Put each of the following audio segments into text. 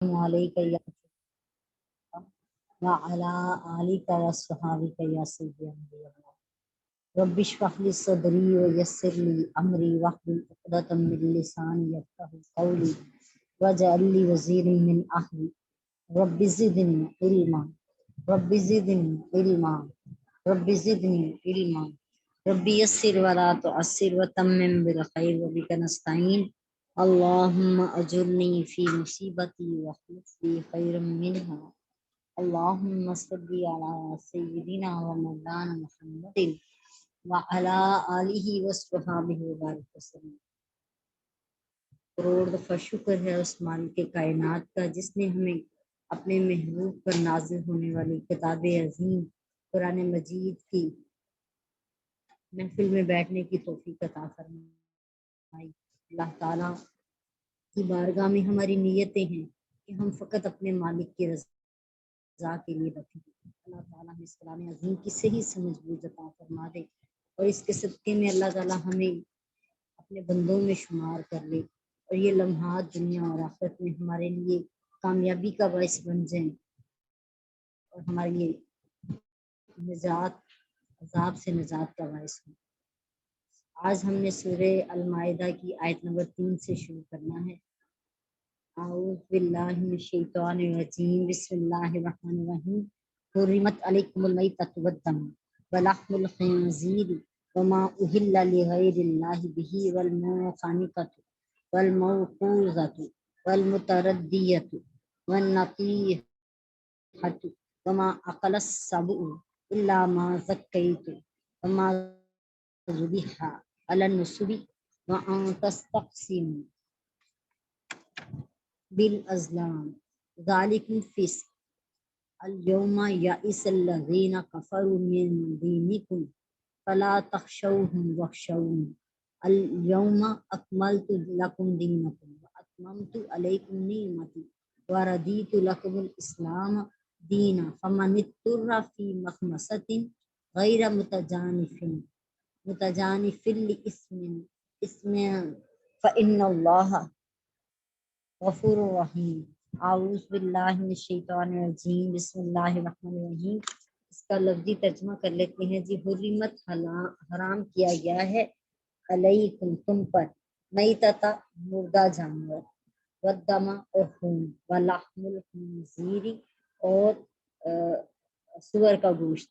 علیک یا وعلی آلک وصحابک یا سیدی انبیاء رب اشرح لی صدری ویسر لی امری واحلل عقدۃ من لسانی یفقهوا قولی واجعل لی وزیرا من اہلی رب زدنی علما رب زدنی علما رب زدنی علما رب یسر ولا تعسر وتمم بالخیر وبک نستعین اللهم اجرنی فی مصیبتی واخلف لی خیرا منها اللهم صل علی سیدنا و مولانا محمد وعلی آلہ وصحبہ وبارک وسلم۔ کروڑ دفعہ شکر ہے اس مالک کائنات کا جس نے ہمیں اپنے محبوب پر نازل ہونے والی کتاب عظیم قرآن مجید کی محفل میں بیٹھنے کی توفیق عطا فرمائی۔ اللہ تعالیٰ کی بارگاہ میں ہماری نیتیں ہیں کہ ہم فقط اپنے مالک کی رضا کے لیے بیٹھیں۔ اللہ تعالیٰ ہمیں اس کلام عظیم کی صحیح سمجھ بوجھ عطا فرما دے اور اس کے صدقے میں اللہ تعالیٰ ہمیں اپنے بندوں میں شمار کر لے اور یہ لمحات دنیا اور آخرت میں ہمارے لیے کامیابی کا باعث بن جائیں اور ہمارے لیے نجات، عذاب سے نجات کا باعث ہوں۔ آج ہم نے سورہ المائدہ کی آیت نمبر 3 سے شروع کرنا ہے۔ اعوذ باللہ من الشیطان الرجیم، بسم اللہ الرحمن الرحیم۔ حرمت علیکم المیتۃ والدم ولحم الخنزیر وما اہل لغیر اللہ بہ والمنخنقۃ والموقوذۃ والمتردیۃ والنطیحۃ وما اکل السبع الا ما ذکیتم وما ذبح علی النصب وان تستقسموا بالازلام ذالکم فسق اليوم یئس الذین کفروا من دینکم فلا تخشوهم واخشونی اليوم اکملت لکم دینکم واتممت علیکم نعمتی ورضیت لکم الاسلام دینا فمن اضطر فی مخمصۃ غیر متجانف لإثم فإن اللہ غفور الرحیم۔ اعوذ باللہ من الشیطان الرجیم، بسم اللہ الرحمن الرحیم۔ اس کا لفظی ترجمہ کر لیتے ہیں جی۔ حرمت حرام کیا گیا ہے، علیکم تم پر، میتتا مردہ جانور، والدم اور خون، ولحم الخنزیر اور سور کا گوشت،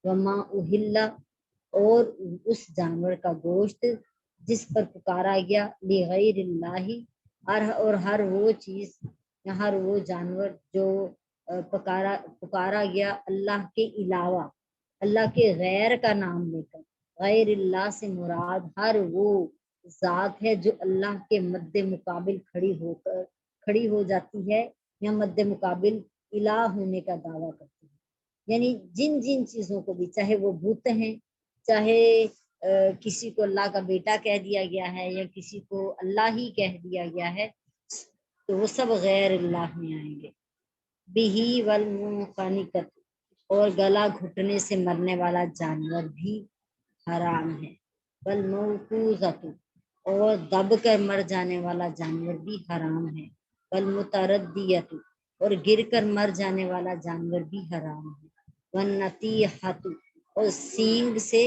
وما اہلا اور اس جانور کا گوشت جس پر پکارا گیا، لغیر اللہ اور ہر وہ چیز یا ہر وہ جانور جو پکارا گیا اللہ کے علاوہ، اللہ کے غیر کا نام لے کر۔ غیر اللہ سے مراد ہر وہ ذات ہے جو اللہ کے مد مقابل کھڑی ہو جاتی ہے یا مد مقابل الہ ہونے کا دعویٰ کرتی ہے۔ یعنی جن جن چیزوں کو بھی، چاہے وہ بت ہیں، چاہے کسی کو اللہ کا بیٹا کہہ دیا گیا ہے یا کسی کو اللہ ہی کہہ دیا گیا ہے، تو وہ سب غیر اللہ میں آئیں گے۔ بہی والمنخنقۃ اور گلا گھٹنے سے مرنے والا جانور بھی حرام ہے، والموقوذۃ اور دب کر مر جانے والا جانور بھی حرام ہے، والمتردیۃ اور گر کر مر جانے والا جانور بھی حرام ہے، والنطیحۃ اور سینگ سے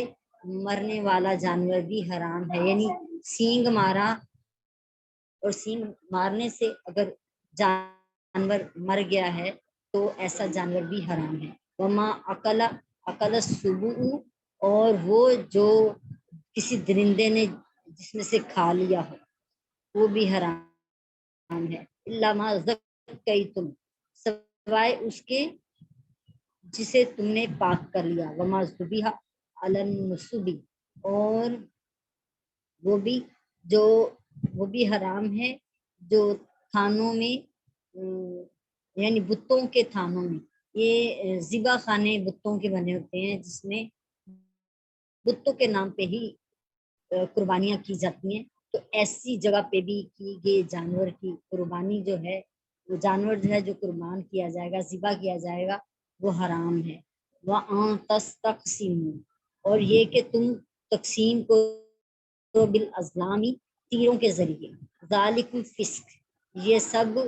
مرنے والا جانور بھی حرام ہے۔ یعنی سینگ مارا اور سینگ مارنے سے اگر جانور مر گیا ہے تو ایسا جانور بھی حرام ہے۔ وما اکل السبع اور وہ جو کسی درندے نے جس میں سے کھا لیا ہو وہ بھی حرام ہے۔ الا ما ذکیتم سوائے اس کے جسے تم نے پاک کر لیا، وما ذبح علی النصب اور وہ بھی حرام ہے جو تھانوں میں یعنی بتوں کے تھانوں میں، یہ ذبح خانے بتوں کے بنے ہوتے ہیں جس میں بتوں کے نام پہ ہی قربانیاں کی جاتی ہیں، تو ایسی جگہ پہ بھی کی گئے جانور کی قربانی جو ہے، وہ جانور جو ہے جو قربان کیا جائے گا، ذبح کیا جائے گا، وہ حرام ہے۔ وَأَن تَسْتَقْسِمُوا اور یہ کہ تم تقسیم کو بالازلامی تیروں کے ذریعے، ذالکم فسق یہ سب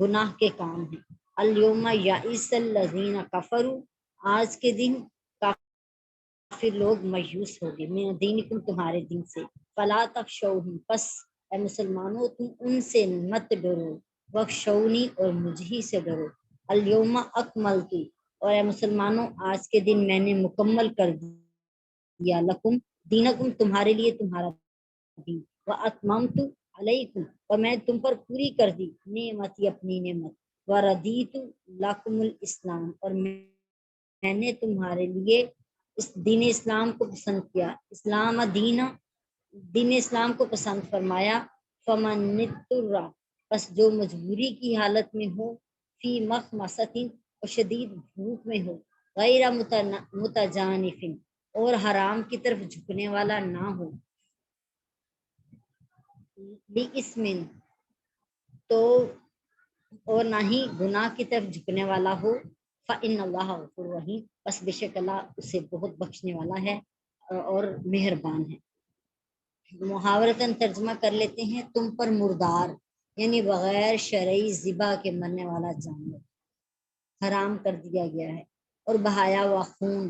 گناہ کے کام ہیں۔ الیوم یئس الذین کفروا، آج کے دن کافر لوگ مایوس ہو گئے، من دینکم تمہارے دین سے، فلا تخشوہم، پس اے مسلمانوں تم ان سے مت ڈرو، وخشونی اور مجھ ہی سے ڈرو، الیوم اکملت، اور اے مسلمانوں آج کے دن میں نے مکمل کر دیا، لکم دینکم تمہارے لیے تمہارا دین، واتممت علیکم، اور میں تم پر پوری کر دی نعمتی اپنی نعمت، وردیت لکم الاسلام، اور میں نے تمہارے لیے اس دین اسلام کو پسند کیا، اسلام دین اسلام کو پسند فرمایا، فمن اضطر، بس جو مجبوری کی حالت میں ہو، فی مخمصۃ، اور شدید بھوک میں ہو، غیر متجانف، اور حرام کی طرف جھکنے والا نہ ہو، اسم، تو اور نہ ہی گناہ کی طرف جھکنے والا ہو، فإن اللہ غفور رحیم، بس بے شک اللہ اسے بہت بخشنے والا ہے اور مہربان ہے۔ محاورتاً ترجمہ کر لیتے ہیں، تم پر مردار یعنی بغیر شرعی ذبح کے مرنے والا جانور حرام کر دیا گیا ہے، اور بہایا ہوا خون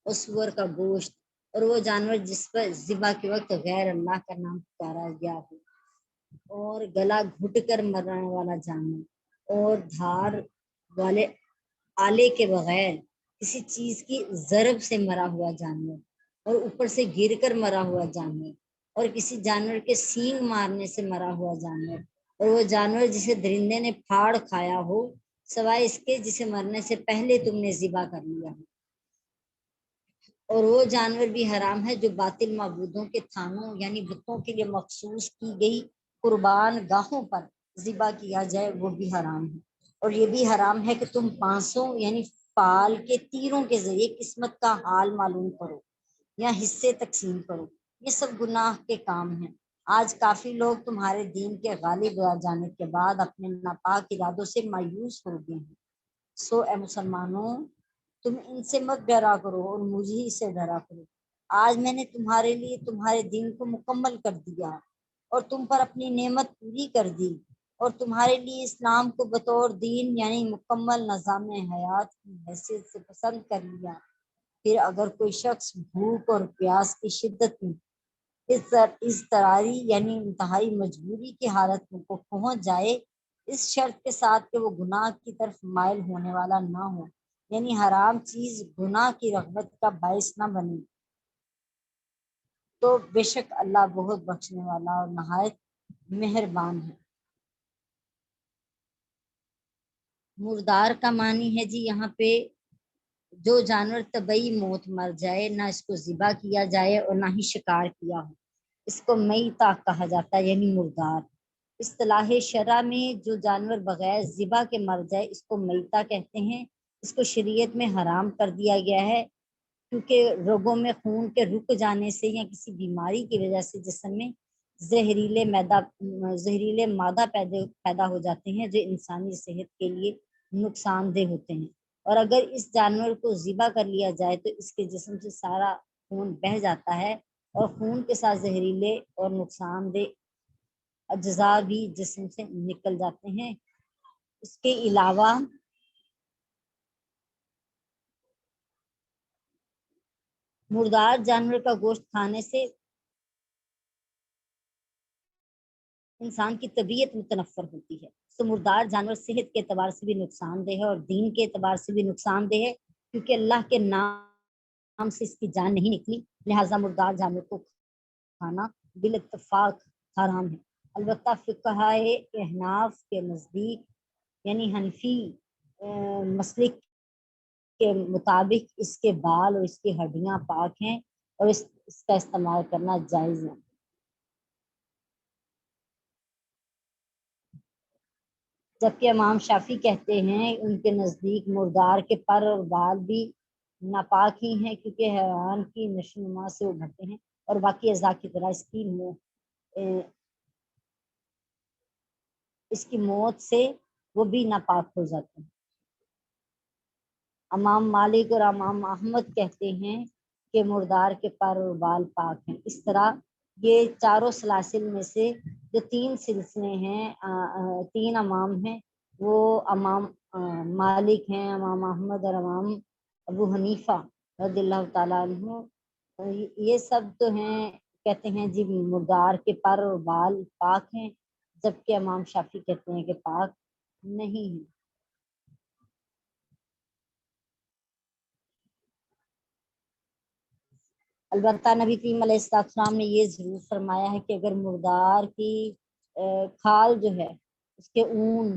اور سور کا گوشت، اور وہ جانور جس پر ذبح کے وقت غیر اللہ کا نام پکارا گیا ہو، اور گلا گھٹ کر مرنے والا جانور، اور دھار والے آلے کے بغیر کسی چیز کی ضرب سے مرا ہوا جانور، اور اوپر سے گر کر مرا ہوا جانور، اور کسی جانور کے سینگ مارنے سے مرا ہوا جانور، اور وہ جانور جسے درندے نے پھاڑ کھایا ہو، سوائے اس کے جسے مرنے سے پہلے تم نے ذبح کر لیا ہو، اور وہ جانور بھی حرام ہے جو باطل معبودوں کے تھانوں یعنی بتوں کے لیے مخصوص کی گئی قربان گاہوں پر ذبح کیا جائے، وہ بھی حرام ہے، اور یہ بھی حرام ہے کہ تم پانسوں یعنی فال کے تیروں کے ذریعے قسمت کا حال معلوم کرو یا حصے تقسیم کرو، یہ سب گناہ کے کام ہیں۔ آج کافی لوگ تمہارے دین کے غالب آ جانے کے بعد اپنے ناپاک ارادوں سے مایوس ہو گئے ہیں، سو اے مسلمانوں تم ان سے مت ڈرا کرو اور مجھے ہی سے ڈرا کرو، آج میں نے تمہارے لیے تمہارے دین کو مکمل کر دیا اور تم پر اپنی نعمت پوری کر دی، اور تمہارے لیے اسلام کو بطور دین یعنی مکمل نظام حیات کی حیثیت سے پسند کر لیا، پھر اگر کوئی شخص بھوک اور پیاس کی شدت میں اضطراری یعنی انتہائی مجبوری کی حالت میں کو پہنچ جائے، اس شرط کے ساتھ کہ وہ گناہ کی طرف مائل ہونے والا نہ ہو، یعنی حرام چیز گناہ کی رغبت کا باعث نہ بنے، تو بے شک اللہ بہت بخشنے والا اور نہایت مہربان ہے۔ مردار کا معنی ہے جی یہاں پہ جو جانور طبعی موت مر جائے، نہ اس کو ذبح کیا جائے اور نہ ہی شکار کیا ہو، اس کو میتہ کہا جاتا ہے یعنی مردار۔ اصطلاح شرع میں جو جانور بغیر ذبح کے مر جائے اس کو میتہ کہتے ہیں، اس کو شریعت میں حرام کر دیا گیا ہے، کیونکہ رگوں میں خون کے رک جانے سے یا کسی بیماری کی وجہ سے جسم میں زہریلے مادہ پیدا ہو جاتے ہیں جو انسانی صحت کے لیے نقصان دہ ہوتے ہیں، اور اگر اس جانور کو ذبح کر لیا جائے تو اس کے جسم سے سارا خون بہہ جاتا ہے، اور خون کے ساتھ زہریلے اور نقصان دہ اجزاء بھی جسم سے نکل جاتے ہیں۔ اس کے علاوہ مردار جانور کا گوشت کھانے سے انسان کی طبیعت متنفر ہوتی ہے، تو مردار جانور صحت کے اعتبار سے بھی نقصان دہ ہے اور دین کے اعتبار سے بھی نقصان دہ ہے، کیونکہ اللہ کے نام سے اس کی جان نہیں نکلی، لہٰذا مردار جانور کو کھانا بالاتفاق حرام ہے۔ البتہ فقہائے احناف کے نزدیک یعنی حنفی مسلک کے مطابق اس کے بال اور اس کی ہڈیاں پاک ہیں اور اس کا استعمال کرنا جائز ہے۔ جبکہ امام شافعی کہتے ہیں ان کے نزدیک مردار کے پر اور بال بھی ناپاک ہی ہیں، کیونکہ حیوان کی نشو و نما سے ابھرتے ہیں اور باقی اعضاء کی طرح اس کی موت سے وہ بھی ناپاک ہو جاتے ہیں۔ امام مالک اور امام احمد کہتے ہیں کہ مردار کے پر اور بال پاک ہیں۔ اس طرح یہ چاروں سلاسل میں سے جو تین سلسلے ہیں، تین امام ہیں، وہ امام مالک ہیں، امام احمد اور امام ابو حنیفہ رضی اللہ تعالیٰ عنہ، یہ سب تو ہیں کہتے ہیں جی مردار کے پر اور بال پاک ہیں، جبکہ امام شافعی کہتے ہیں کہ پاک نہیں ہے۔ البتہ نبی کریم علیہ السلام نے یہ ضرور فرمایا ہے کہ اگر مردار کی کھال جو ہے اس کے اون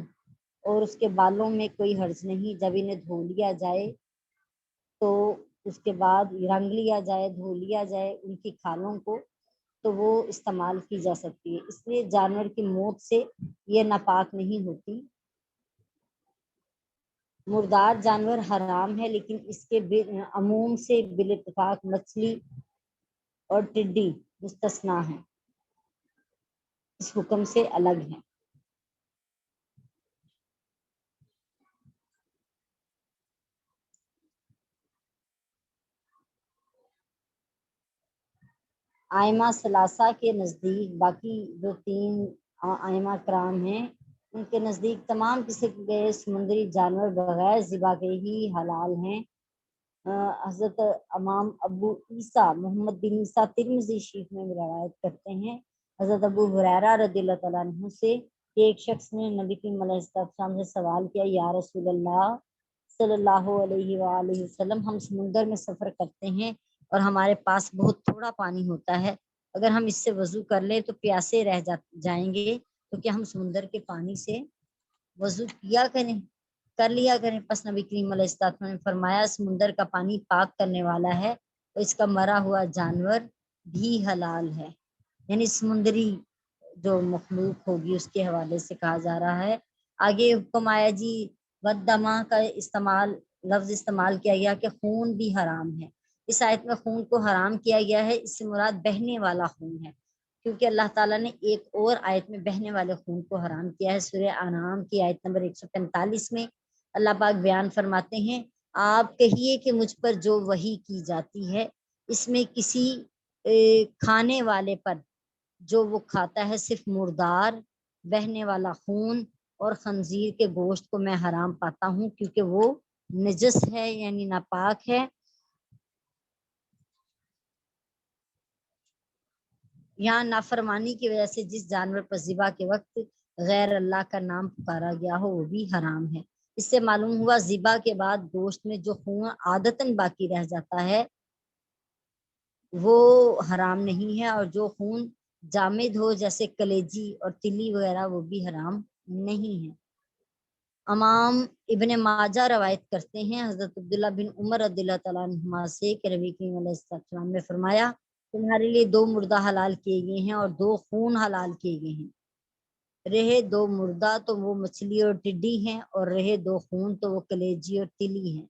اور اس کے بالوں میں کوئی حرج نہیں، جب انہیں دھو لیا جائے تو اس کے بعد رنگ لیا جائے، دھو لیا جائے ان کی کھالوں کو، تو وہ استعمال کی جا سکتی ہے۔ اس لیے جانور کی موت سے یہ ناپاک نہیں ہوتی۔ مردار جانور حرام ہے، لیکن اس کے عموم سے بالاتفاق مچھلی اور ٹڈی مستثنا ہیں، اس حکم سے الگ ہیں۔ آئمہ ثلاثہ کے نزدیک، باقی جو 3 آئمہ کرام ہیں ان کے نزدیک تمام قسم کے سمندری جانور بغیر ذبح کے ہی حلال ہیں۔ حضرت امام ابو عیسیٰ محمد بن عیسیٰ ترمذی شریف میں روایت کرتے ہیں حضرت ابو ہریرہ رضی اللہ تعالیٰ عنہ سے کہ ایک شخص نے نبی کریم علیہ السلام سے سوال کیا، یا رسول اللہ صلی اللہ علیہ وآلہ وسلم، ہم سمندر میں سفر کرتے ہیں اور ہمارے پاس بہت تھوڑا پانی ہوتا ہے، اگر ہم اس سے وضو کر لیں تو پیاسے رہ جائیں گے، تو کیا ہم سمندر کے پانی سے وضو کر لیا کریں؟ پس نبی کریم علیہ السلام نے فرمایا، سمندر کا پانی پاک کرنے والا ہے تو اس کا مرا ہوا جانور بھی حلال ہے۔ یعنی سمندری جو مخلوق ہوگی اس کے حوالے سے کہا جا رہا ہے۔ آگے حکم آیا جی ودما کا لفظ استعمال کیا گیا کہ خون بھی حرام ہے۔ اس آیت میں خون کو حرام کیا گیا ہے، اس سے مراد بہنے والا خون ہے، کیونکہ اللہ تعالیٰ نے ایک اور آیت میں بہنے والے خون کو حرام کیا ہے۔ سورہ انعام کی آیت نمبر 145 میں اللہ پاک بیان فرماتے ہیں، آپ کہیے کہ مجھ پر جو وحی کی جاتی ہے اس میں کسی کھانے والے پر جو وہ کھاتا ہے صرف مردار، بہنے والا خون اور خنزیر کے گوشت کو میں حرام پاتا ہوں، کیونکہ وہ نجس ہے یعنی ناپاک ہے۔ یہاں نافرمانی کی وجہ سے جس جانور پر ذبح کے وقت غیر اللہ کا نام پکارا گیا ہو وہ بھی حرام ہے۔ اس سے معلوم ہوا ذبح کے بعد گوشت میں جو خون عادتاً باقی رہ جاتا ہے وہ حرام نہیں ہے، اور جو خون جامد ہو جیسے کلیجی اور تلی وغیرہ وہ بھی حرام نہیں ہے۔ امام ابن ماجہ روایت کرتے ہیں حضرت عبداللہ بن عمر رضی اللہ تعالیٰ عنہما سے کہ نبی کریم علیہ السلام نے فرمایا، تمہارے لیے 2 مردہ حلال کیے گئے ہیں اور 2 خون حلال کیے گئے ہیں۔ رہے 2 مردہ تو وہ مچھلی اور ٹڈی ہیں، اور رہے 2 خون تو وہ کلیجی اور تلی ہیں۔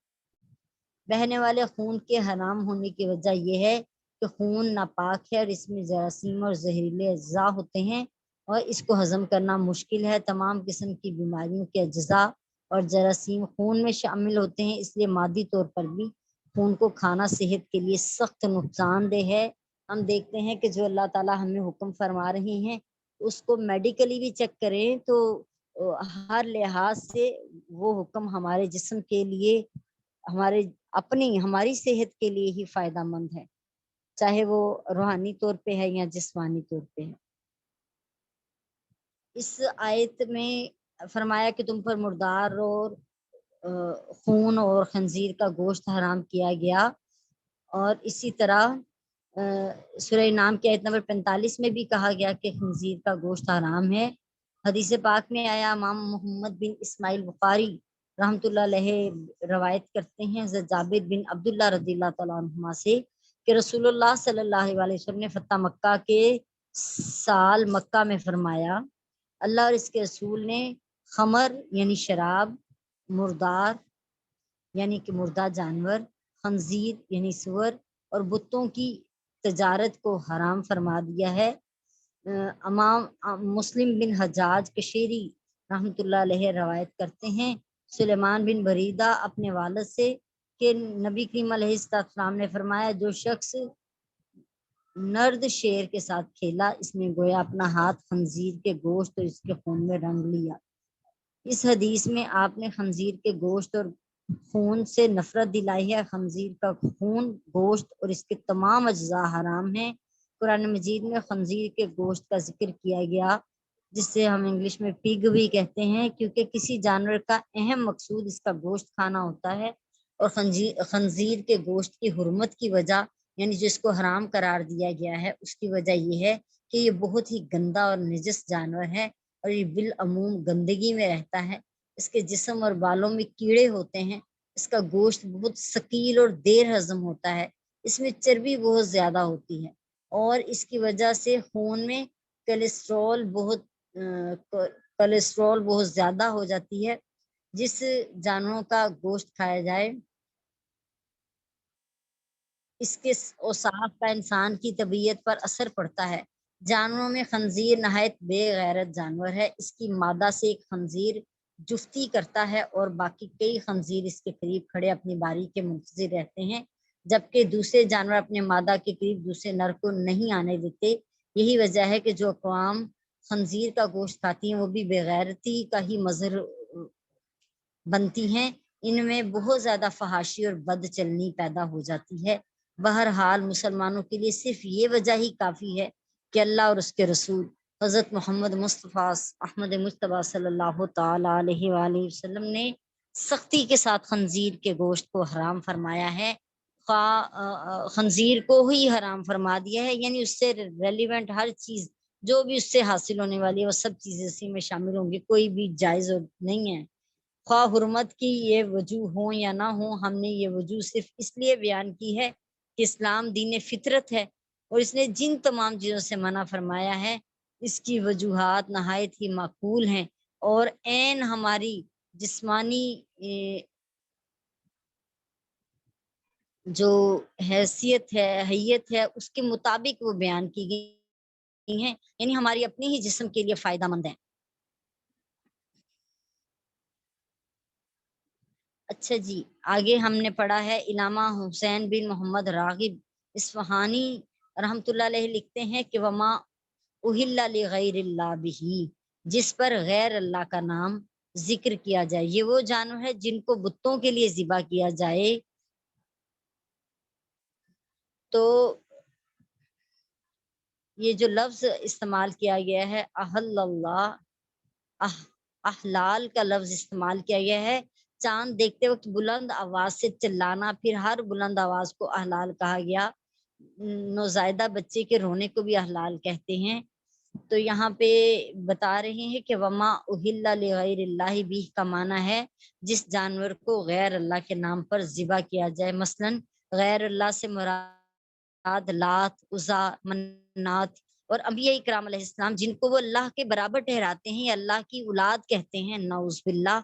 بہنے والے خون کے حرام ہونے کی وجہ یہ ہے کہ خون ناپاک ہے اور اس میں جراثیم اور زہریلے اجزاء ہوتے ہیں، اور اس کو ہضم کرنا مشکل ہے۔ تمام قسم کی بیماریوں کے اجزاء اور جراثیم خون میں شامل ہوتے ہیں، اس لیے مادی طور پر بھی خون کو کھانا صحت کے لیے سخت نقصان دہ ہے۔ ہم دیکھتے ہیں کہ جو اللہ تعالیٰ ہمیں حکم فرما رہے ہیں اس کو میڈیکلی بھی چیک کریں تو ہر لحاظ سے وہ حکم ہمارے جسم کے لیے، ہماری صحت کے لیے ہی فائدہ مند ہے، چاہے وہ روحانی طور پہ ہے یا جسمانی طور پہ ہے۔ اس آیت میں فرمایا کہ تم پر مردار اور خون اور خنزیر کا گوشت حرام کیا گیا، اور اسی طرح سورہ نام کی آیت نمبر 45 میں بھی کہا گیا کہ خنزیر کا گوشت حرام ہے۔ حدیث پاک میں آیا، امام محمد بن اسماعیل بخاری رحمۃ اللہ علیہ روایت کرتے ہیں حضرت جابر بن عبداللہ رضی اللہ تعالیٰ عنہما سے کہ رسول اللہ صلی اللہ علیہ وسلم نے فتح مکہ کے سال مکہ میں فرمایا، اللہ اور اس کے رسول نے خمر یعنی شراب، مردار یعنی کہ مردہ جانور، خنزیر یعنی سور اور بتوں کی تجارت کو حرام فرما دیا ہے۔ امام مسلم بن حجاج کشیری رحمۃ اللہ علیہ روایت کرتے ہیں سلیمان بن بریدہ اپنے والد سے کہ نبی کریم علیہ السلام نے فرمایا، جو شخص نرد شیر کے ساتھ کھیلا اس نے گویا اپنا ہاتھ خنزیر کے گوشت اور اس کے خون میں رنگ لیا۔ اس حدیث میں آپ نے خنزیر کے گوشت اور خون سے نفرت دلائی ہے۔ خنزیر کا خون، گوشت اور اس کے تمام اجزاء حرام ہیں۔ قرآن مجید میں خنزیر کے گوشت کا ذکر کیا گیا، جس سے ہم انگلش میں پگ بھی کہتے ہیں، کیونکہ کسی جانور کا اہم مقصود اس کا گوشت کھانا ہوتا ہے۔ اور خنزیر کے گوشت کی حرمت کی وجہ، یعنی جس کو حرام قرار دیا گیا ہے، اس کی وجہ یہ ہے کہ یہ بہت ہی گندا اور نجس جانور ہے، اور یہ بالعموم گندگی میں رہتا ہے۔ اس کے جسم اور بالوں میں کیڑے ہوتے ہیں۔ اس کا گوشت بہت ثقیل اور دیر ہضم ہوتا ہے۔ اس میں چربی بہت زیادہ ہوتی ہے، اور اس کی وجہ سے خون میں کولیسٹرول بہت زیادہ ہو جاتی ہے۔ جس جانوروں کا گوشت کھایا جائے، اس کے اوصاف کا انسان کی طبیعت پر اثر پڑتا ہے۔ جانوروں میں خنزیر نہایت بے غیرت جانور ہے۔ اس کی مادہ سے ایک خنزیر جفتی کرتا ہے، اور باقی کئی خنزیر اس کے قریب کھڑے اپنی باری کے منتظر رہتے ہیں، جبکہ دوسرے جانور اپنے مادہ کے قریب دوسرے نر کو نہیں آنے دیتے۔ یہی وجہ ہے کہ جو اقوام خنزیر کا گوشت کھاتی ہیں وہ بھی بے غیرتی کا ہی مظہر بنتی ہیں۔ ان میں بہت زیادہ فحاشی اور بد چلنی پیدا ہو جاتی ہے۔ بہرحال مسلمانوں کے لیے صرف یہ وجہ ہی کافی ہے کہ اللہ اور اس کے رسول حضرت محمد مصطفیٰ احمد مجتبیٰ صلی اللہ تعالی علیہ وآلہ وسلم نے سختی کے ساتھ خنزیر کے گوشت کو حرام فرمایا ہے۔ خنزیر کو ہی حرام فرما دیا ہے، یعنی اس سے ریلیونٹ ہر چیز جو بھی اس سے حاصل ہونے والی ہے وہ سب چیزیں اسی میں شامل ہوں گی، کوئی بھی جائز نہیں ہے۔ خواہ حرمت کی یہ وجوہ ہوں یا نہ ہوں، ہم نے یہ وجوہ صرف اس لیے بیان کی ہے کہ اسلام دین فطرت ہے، اور اس نے جن تمام چیزوں سے منع فرمایا ہے اس کی وجوہات نہایت ہی معقول ہیں، اور عین ہماری جسمانی جو حیثیت ہے اس کے مطابق وہ بیان کی گئی ہیں، یعنی ہماری اپنی ہی جسم کے لیے فائدہ مند ہیں۔ اچھا جی، آگے ہم نے پڑھا ہے علامہ حسین بن محمد راغب اصفہانی رحمۃ اللہ علیہ لکھتے ہیں کہ وما اہل لغیر اللہ بہ، جس پر غیر اللہ کا نام ذکر کیا جائے، یہ وہ جانور ہے جن کو بتوں کے لیے ذبح کیا جائے۔ تو یہ جو لفظ استعمال کیا گیا ہے احل اللہ، احلال کا لفظ استعمال کیا گیا ہے۔ چاند دیکھتے وقت بلند آواز سے چلانا، پھر ہر بلند آواز کو احلال کہا گیا۔ نوزائیدہ بچے کے رونے کو بھی احلال کہتے ہیں۔ تو یہاں پہ بتا رہے ہیں کہ وما اہل لغیر اللہ بھی کا معنی ہے جس جانور کو غیر اللہ کے نام پر ذبح کیا جائے۔ مثلاً غیر اللہ سے مراد لات، عزا، منات اور انبیاء اکرام علیہ السلام، جن کو وہ اللہ کے برابر ٹھہراتے ہیں یا اللہ کی اولاد کہتے ہیں، نعوذ باللہ،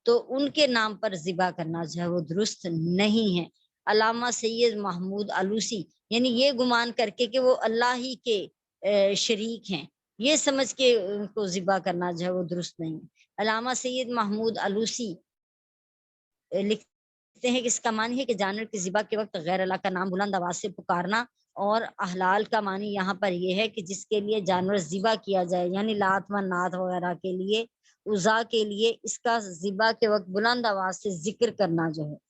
تو ان کے نام پر ذبح کرنا جو ہے وہ درست نہیں ہے۔ علامہ سید محمود علوسی، یعنی یہ گمان کر کے کہ وہ اللہ ہی کے شریک ہیں، یہ سمجھ کے ان کو ذبح کرنا جو ہے وہ درست نہیں۔ علامہ سید محمود علوسی لکھتے ہیں کہ اس کا معنی ہے کہ جانور کی ذبح کے وقت غیر اللہ کا نام بلند آواز سے پکارنا، اور احلال کا معنی یہاں پر یہ ہے کہ جس کے لیے جانور ذبح کیا جائے، یعنی لات و نات وغیرہ کے لیے، عزا کے لیے، اس کا ذبح کے وقت بلند آواز سے ذکر کرنا جو ہے۔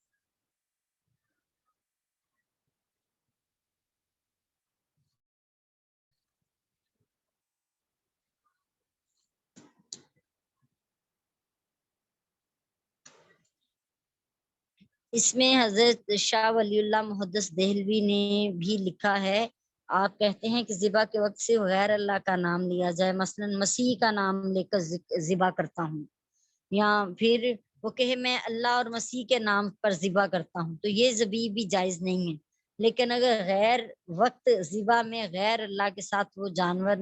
اس میں حضرت شاہ ولی اللہ محدث دہلوی نے بھی لکھا ہے، آپ کہتے ہیں کہ ذبح کے وقت سے غیر اللہ کا نام لیا جائے، مثلا مسیح کا نام لے کر ذبح کرتا ہوں، یا پھر وہ کہے میں اللہ اور مسیح کے نام پر ذبح کرتا ہوں، تو یہ ذبیح بھی جائز نہیں ہے۔ لیکن اگر غیر وقت ذبح میں غیر اللہ کے ساتھ وہ جانور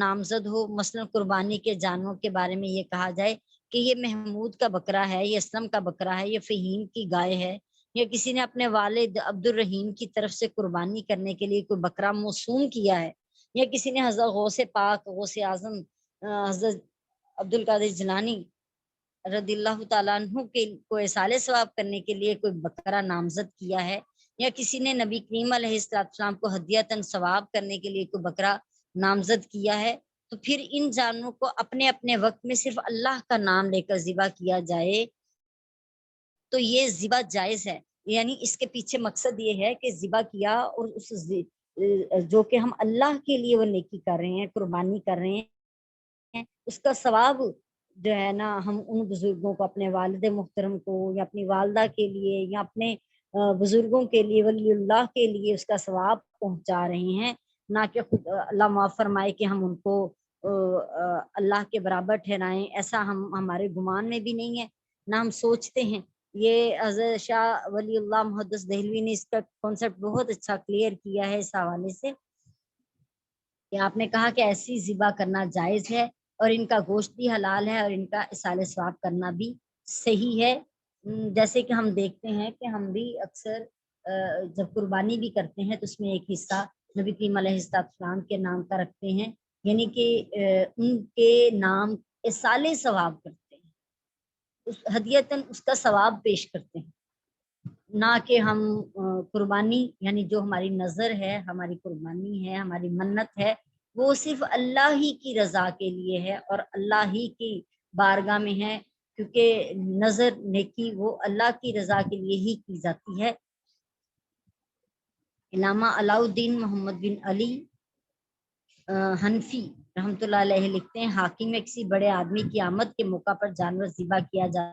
نامزد ہو، مثلا قربانی کے جانوروں کے بارے میں یہ کہا جائے کہ یہ محمود کا بکرا ہے، یہ اسلم کا بکرا ہے، یہ فہیم کی گائے ہے، یا کسی نے اپنے والد عبد الرحیم کی طرف سے قربانی کرنے کے لیے کوئی بکرا موسوم کیا ہے، یا کسی نے حضرت غوث پاک غوث اعظم حضرت عبد القادر جیلانی رضی اللہ تعالیٰ عنہ کے کو اصالِ ثواب کرنے کے لیے کوئی بکرا نامزد کیا ہے، یا کسی نے نبی کریم علیہ السلام کو ہدیۃً ثواب کرنے کے لیے کوئی بکرا نامزد کیا ہے، تو پھر ان جانوروں کو اپنے اپنے وقت میں صرف اللہ کا نام لے کر ذبح کیا جائے تو یہ ذبح جائز ہے. یعنی اس کے پیچھے مقصد یہ ہے کہ ذبح کیا اور اس جو کہ ہم اللہ کے لیے وہ نیکی کر رہے ہیں، قربانی کر رہے ہیں، اس کا ثواب جو ہے نا ہم ان بزرگوں کو، اپنے والد محترم کو یا اپنی والدہ کے لیے یا اپنے بزرگوں کے لیے، ولی اللہ کے لیے اس کا ثواب پہنچا رہے ہیں، نہ کہ خود اللہ معاف فرمائے کہ ہم ان کو اللہ کے برابر ٹھہرائیں. ایسا ہمارے گمان میں بھی نہیں ہے، نہ ہم سوچتے ہیں. یہ حضرت شاہ ولی اللہ محدث دہلوی نے اس کا کانسیپٹ بہت اچھا کلیئر کیا ہے اس حوالے سے کہ آپ نے کہا کہ ایسی ذبح کرنا جائز ہے اور ان کا گوشت بھی حلال ہے اور ان کا اصال ثواب کرنا بھی صحیح ہے. جیسے کہ ہم دیکھتے ہیں کہ ہم بھی اکثر جب قربانی بھی کرتے ہیں تو اس میں ایک حصہ نبی کریم علیہ السلام کے نام کا رکھتے ہیں، یعنی کہ ان کے نام اصال ثواب کرتے ہیں، ہدیتاً اس کا ثواب پیش کرتے ہیں، نہ کہ ہم قربانی یعنی جو ہماری نظر ہے، ہماری قربانی ہے، ہماری منت ہے، وہ صرف اللہ ہی کی رضا کے لیے ہے اور اللہ ہی کی بارگاہ میں ہے، کیونکہ نظر نیکی وہ اللہ کی رضا کے لیے ہی کی جاتی ہے. علامہ علاؤالدین محمد بن علی حنفی رحمۃ اللہ علیہ لکھتے ہیں، حاکم میں کسی بڑے آدمی کی آمد کے موقع پر جانور ذبح کیا جاتا